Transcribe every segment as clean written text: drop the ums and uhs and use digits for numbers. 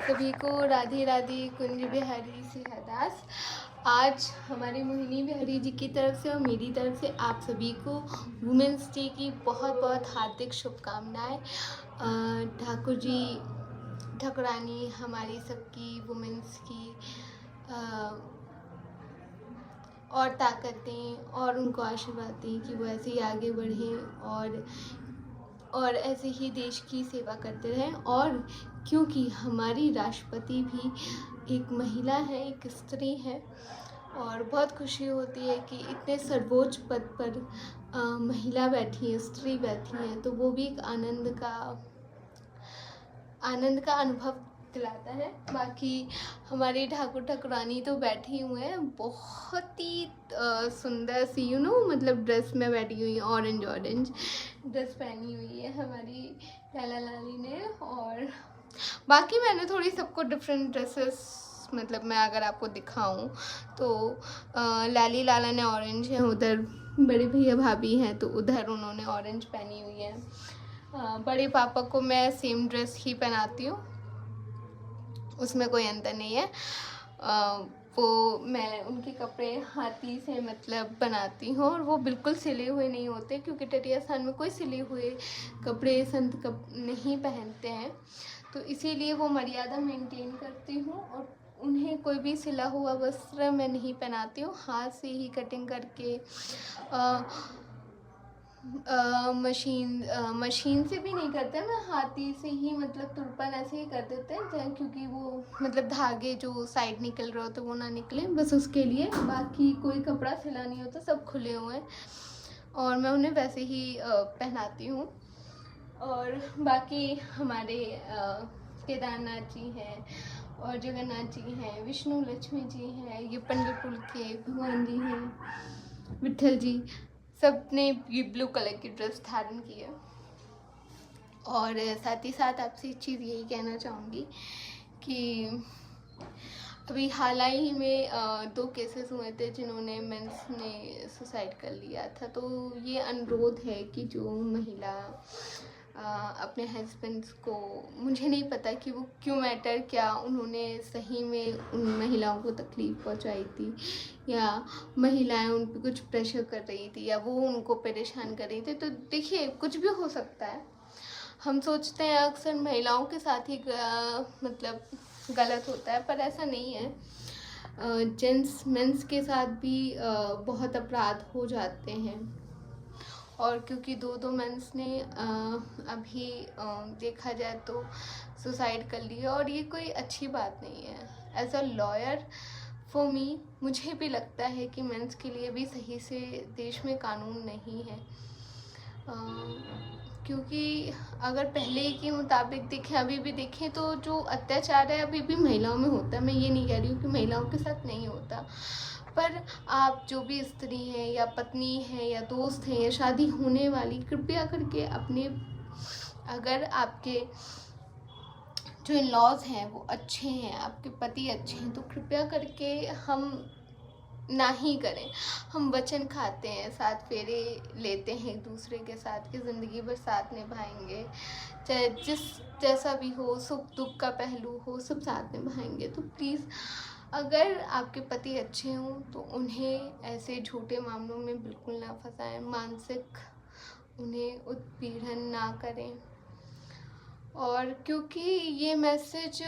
सभी को राधे राधे। कुंज बिहारी से हरदास। आज हमारे मोहिनी बिहारी जी की तरफ से और मेरी तरफ से आप सभी को वुमेंस डे की बहुत बहुत हार्दिक शुभकामनाएं। ठाकुर जी ठाकुरानी हमारी सबकी वुमेंस की और ताकत दें और उनको आशीर्वाद दें कि वो ऐसे ही आगे बढ़ें और ऐसे ही देश की सेवा करते रहें। और क्योंकि हमारी राष्ट्रपति भी एक महिला है, एक स्त्री है, और बहुत खुशी होती है कि इतने सर्वोच्च पद पर महिला बैठी है, स्त्री बैठी है, तो वो भी एक आनंद का अनुभव दिलाता है। बाकी हमारी ठाकुर ठाकुरानी तो बैठी हुए हैं बहुत ही सुंदर सी मतलब ड्रेस में बैठी हुई है। ऑरेंज ड्रेस पहनी हुई है हमारी लाला लाली ने। और बाकी मैंने थोड़ी सबको डिफरेंट ड्रेसेस मतलब मैं अगर आपको दिखाऊं तो लाली लाला ने ऑरेंज है, उधर बड़े भैया भाभी हैं तो उधर उन्होंने ऑरेंज पहनी हुई है। बड़े पापा को मैं सेम ड्रेस ही पहनाती हूँ, उसमें कोई अंतर नहीं है। वो मैं उनके कपड़े हाथी से मतलब बनाती हूँ और वो बिल्कुल सिले हुए नहीं होते, क्योंकि टटिया स्थान में कोई सिले हुए कपड़े संत नहीं पहनते हैं, तो इसीलिए वो मर्यादा मेंटेन करती हूँ और उन्हें कोई भी सिला हुआ वस्त्र मैं नहीं पहनाती हूँ। हाथ से ही कटिंग करके मशीन से भी नहीं करते, मैं हाथी से ही मतलब तुरपन ऐसे ही कर देते हैं, क्योंकि वो मतलब धागे जो साइड निकल रहे होते वो ना निकले, बस उसके लिए। बाकी कोई कपड़ा सिला नहीं होता, सब खुले हुए हैं और मैं उन्हें वैसे ही पहनाती हूँ। और बाकी हमारे केदारनाथ जी हैं और जगन्नाथ जी हैं, विष्णु लक्ष्मी जी हैं, ये पंढरपुर के भगवान जी हैं, विठल जी, सब ने ये ब्लू कलर की ड्रेस धारण की है। और साथ ही साथ आपसे एक चीज़ यही कहना चाहूँगी कि अभी हाल ही में 2 केसेस हुए थे जिन्होंने मेंस ने सुसाइड कर लिया था। तो ये अनुरोध है कि जो महिला अपने हस्बैंड्स को, मुझे नहीं पता कि वो क्यों मैटर क्या उन्होंने सही में उन महिलाओं को तकलीफ़ पहुंचाई थी, या महिलाएं उन पर कुछ प्रेशर कर रही थी, या वो उनको परेशान कर रही थी, तो देखिए कुछ भी हो सकता है। हम सोचते हैं अक्सर महिलाओं के साथ ही मतलब गलत होता है, पर ऐसा नहीं है। मेंस के साथ भी बहुत अपराध हो जाते हैं। और क्योंकि 2 मेंस ने अभी देखा जाए तो सुसाइड कर लिया, और ये कोई अच्छी बात नहीं है। As a lawyer for me, मुझे भी लगता है कि मेंस के लिए भी सही से देश में कानून नहीं है, क्योंकि अगर पहले के मुताबिक देखें, अभी भी देखें, तो जो अत्याचार है अभी भी महिलाओं में होता है। मैं ये नहीं कह रही हूँ कि महिलाओं के साथ नहीं होता, पर आप जो भी स्त्री हैं या पत्नी हैं या दोस्त हैं या शादी होने वाली, कृपया करके अपने, अगर आपके जो इन लॉज हैं वो अच्छे हैं, आपके पति अच्छे हैं, तो कृपया करके हम ना ही करें। हम वचन खाते हैं, 7 फेरे लेते हैं एक दूसरे के साथ कि ज़िंदगी भर साथ निभाएंगे, चाहे जैसा भी हो, सुख दुख का पहलू हो, सब साथ निभाएंगे। तो प्लीज़ अगर आपके पति अच्छे हों तो उन्हें ऐसे झूठे मामलों में बिल्कुल ना फंसाएं, मानसिक उन्हें उत्पीड़न ना करें। और क्योंकि ये मैसेज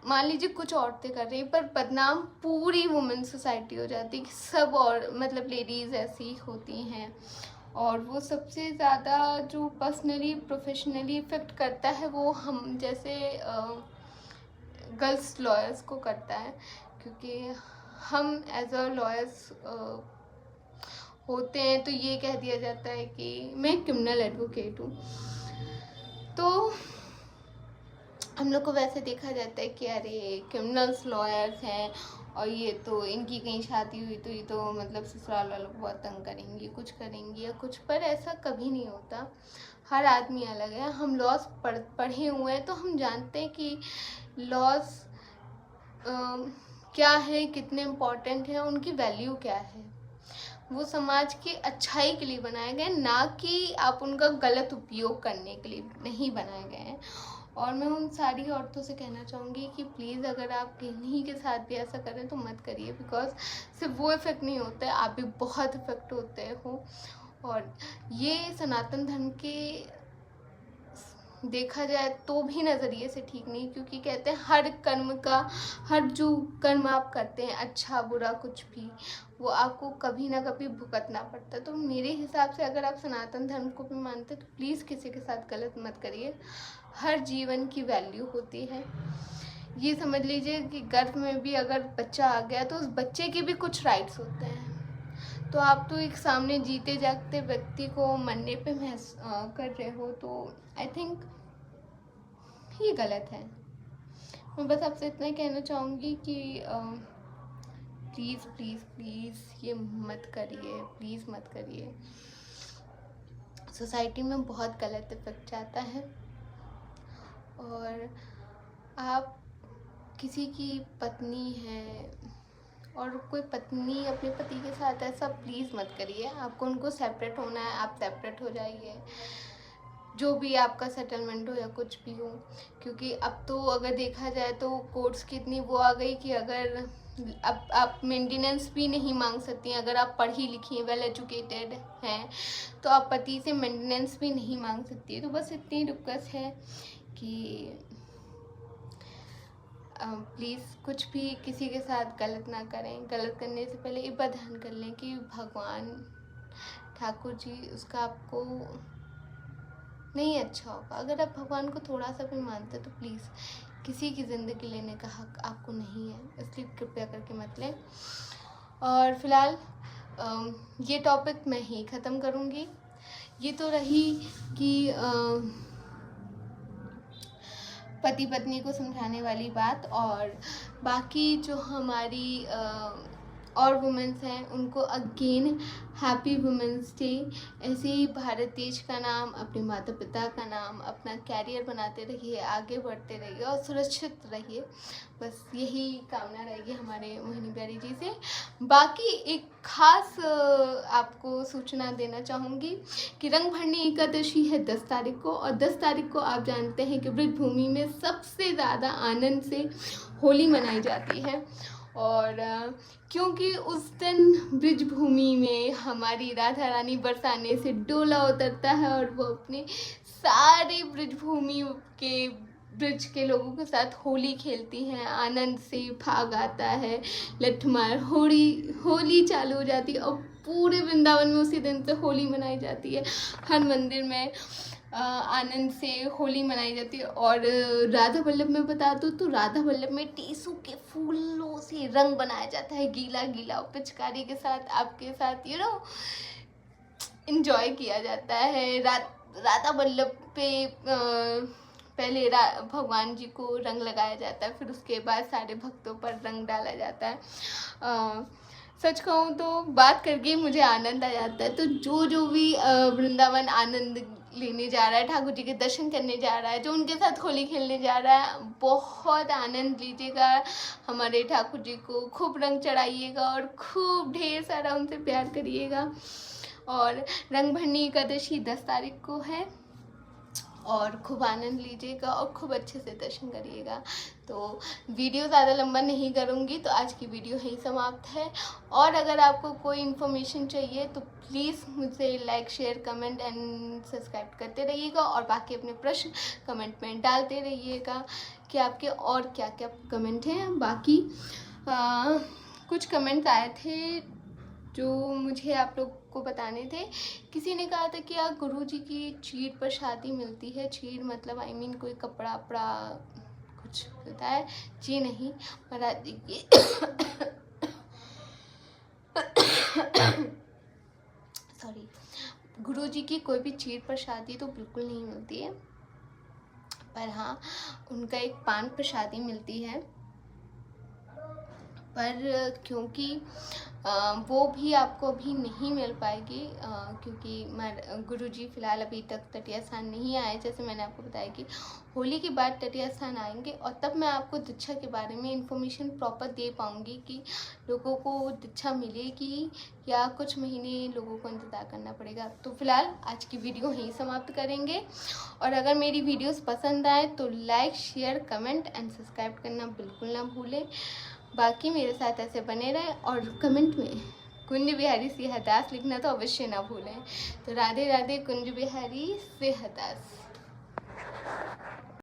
मान लीजिए कुछ औरतें कर रही, पर बदनाम पूरी वुमेन सोसाइटी हो जाती है कि सब और मतलब लेडीज़ ऐसी होती हैं, और वो सबसे ज़्यादा जो पर्सनली प्रोफेशनली इफ़ेक्ट करता है वो हम जैसे गर्ल्स लॉयर्स को करता है, क्योंकि हम एज अ लॉयर्स होते हैं तो ये कह दिया जाता है कि मैं क्रिमिनल एडवोकेट हूँ, तो हम लोग को वैसे देखा जाता है कि अरे क्रिमिनल्स लॉयर्स हैं और ये तो इनकी कहीं शादी हुई तो ये तो मतलब ससुराल वालों को बहुत तंग करेंगी, कुछ करेंगी या कुछ, पर ऐसा कभी नहीं होता। हर आदमी अलग है। हम लॉज पढ़े हुए हैं तो हम जानते हैं कि लॉज क्या है, कितने इम्पोर्टेंट है, उनकी वैल्यू क्या है। वो समाज की अच्छाई के लिए बनाए गए, ना कि आप उनका गलत उपयोग करने के लिए नहीं बनाए गए हैं। और मैं उन सारी औरतों से कहना चाहूँगी कि प्लीज़ अगर आप किन्हीं के साथ भी ऐसा करें तो मत करिए, बिकॉज सिर्फ वो इफ़ेक्ट नहीं होता है, आप भी बहुत इफ़ेक्ट होते हो। और ये सनातन धर्म के देखा जाए तो भी नज़रिए से ठीक नहीं, क्योंकि कहते हैं हर कर्म का, हर जो कर्म आप करते हैं, अच्छा बुरा कुछ भी, वो आपको कभी ना कभी भुगतना पड़ता है। तो मेरे हिसाब से अगर आप सनातन धर्म को भी मानते हैं तो प्लीज़ किसी के साथ गलत मत करिए। हर जीवन की वैल्यू होती है। ये समझ लीजिए कि गर्भ में भी अगर बच्चा आ गया तो उस बच्चे के भी कुछ राइट्स होते हैं। तो आप तो एक सामने जीते जागते व्यक्ति को मरने पे कर रहे हो, तो आई थिंक ये गलत है। मैं बस आपसे इतना ही कहना चाहूँगी कि प्लीज़ प्लीज़ प्लीज़ ये मत करिए, प्लीज़ मत करिए। सोसाइटी में बहुत गलत इफेक्ट जाता है। और आप किसी की पत्नी है और कोई पत्नी अपने पति के साथ ऐसा प्लीज़ मत करिए। आपको उनको सेपरेट होना है, आप सेपरेट हो जाइए, जो भी आपका सेटलमेंट हो या कुछ भी हो। क्योंकि अब तो अगर देखा जाए तो कोर्ट्स की इतनी वो आ गई कि अगर अब आप मेंटेनेंस भी नहीं मांग सकती हैं। अगर आप पढ़ी लिखी हैं, वेल एजुकेटेड हैं, तो आप पति से मेंटेनेंस भी नहीं मांग सकती है। तो बस इतनी रिक्वेस्ट है कि प्लीज़ कुछ भी किसी के साथ गलत ना करें। गलत करने से पहले एक बार ध्यान कर लें कि भगवान ठाकुर जी उसका आपको नहीं अच्छा होगा। अगर आप भगवान को थोड़ा सा भी मानते तो प्लीज़ किसी की ज़िंदगी लेने का हक आपको नहीं है, इसलिए कृपया करके मत लें। और फिलहाल ये टॉपिक मैं ही ख़त्म करूँगी। ये तो रही कि पति पत्नी को समझाने वाली बात, और बाकी जो हमारी और वुमेंस हैं उनको अगेन हैप्पी वुमेंस डे। ऐसे ही भारत देश का नाम, अपने माता पिता का नाम, अपना कैरियर बनाते रहिए, आगे बढ़ते रहिए और सुरक्षित रहिए। बस यही कामना रहेगी हमारे मोहिनी प्यारी जी से। बाकी एक खास आपको सूचना देना चाहूँगी कि रंगभरनी एकादशी है 10 तारीख को, और 10 तारीख को आप जानते हैं कि ब्रजभूमि में सबसे ज़्यादा आनंद से होली मनाई जाती है। और क्योंकि उस दिन ब्रजभूमि में हमारी राधा रानी बरसाने से डोला उतरता है और वो अपने सारे ब्रजभूमि के ब्रज के लोगों के साथ होली खेलती हैं, आनंद से भाग आता है, लठमार होली चालू हो जाती है और पूरे वृंदावन में उसी दिन से होली मनाई जाती है। हर मंदिर में आनंद से होली मनाई जाती है। और राधा वल्लभ में बता दूँ तो राधा वल्लभ में टेसू के फूलों से रंग बनाया जाता है, गीला गीला, पिचकारी के साथ आपके साथ एंजॉय किया जाता है। राधा वल्लभ पे पहले भगवान जी को रंग लगाया जाता है, फिर उसके बाद सारे भक्तों पर रंग डाला जाता है। सच कहूँ तो बात करके मुझे आनंद आ जाता है। तो जो भी वृंदावन आनंद लेने जा रहा है, ठाकुर जी के दर्शन करने जा रहा है, जो उनके साथ होली खेलने जा रहा है, बहुत आनंद लीजिएगा। हमारे ठाकुर जी को खूब रंग चढ़ाइएगा और खूब ढेर सारा उनसे प्यार करिएगा। और रंगभरनी एकादशी 10 तारीख को है, और खूब आनंद लीजिएगा और खूब अच्छे से दर्शन करिएगा। तो वीडियो ज़्यादा लंबा नहीं करूँगी, तो आज की वीडियो यहीं समाप्त है। और अगर आपको कोई इन्फॉर्मेशन चाहिए तो प्लीज़ मुझे like, share, comment and subscribe करते रहिएगा। और बाकी अपने प्रश्न कमेंट में डालते रहिएगा कि आपके और क्या क्या कमेंट हैं। बाकी कुछ कमेंट्स आए थे जो मुझे आप लोग को बताने थे। किसी ने कहा था कि यार गुरुजी की चीर पर शादी मिलती है। चीर मतलब आई मीन कोई कपड़ा वपड़ा कुछ होता है जी? नहीं, महाराज जी की सॉरी, गुरुजी की कोई भी चीर पर शादी तो बिल्कुल नहीं मिलती है, पर हाँ उनका एक पान पर शादी मिलती है। पर क्योंकि वो भी आपको अभी नहीं मिल पाएगी, क्योंकि गुरुजी फ़िलहाल अभी तक तटीय स्थान नहीं आए। जैसे मैंने आपको बताया कि होली के बाद तटीय स्थान आएंगे और तब मैं आपको दीक्षा के बारे में इन्फॉर्मेशन प्रॉपर दे पाऊँगी कि लोगों को दीक्षा मिलेगी या कुछ महीने लोगों को इंतज़ार करना पड़ेगा। तो फिलहाल आज की वीडियो यहीं समाप्त करेंगे, और अगर मेरी वीडियोस पसंद आए तो like, share, comment and subscribe करना बिल्कुल ना भूलें। बाकी मेरे साथ ऐसे बने रहें, और कमेंट में कुंज बिहारी से हताश लिखना तो अवश्य ना भूलें। तो राधे राधे, कुंज बिहारी से हताश।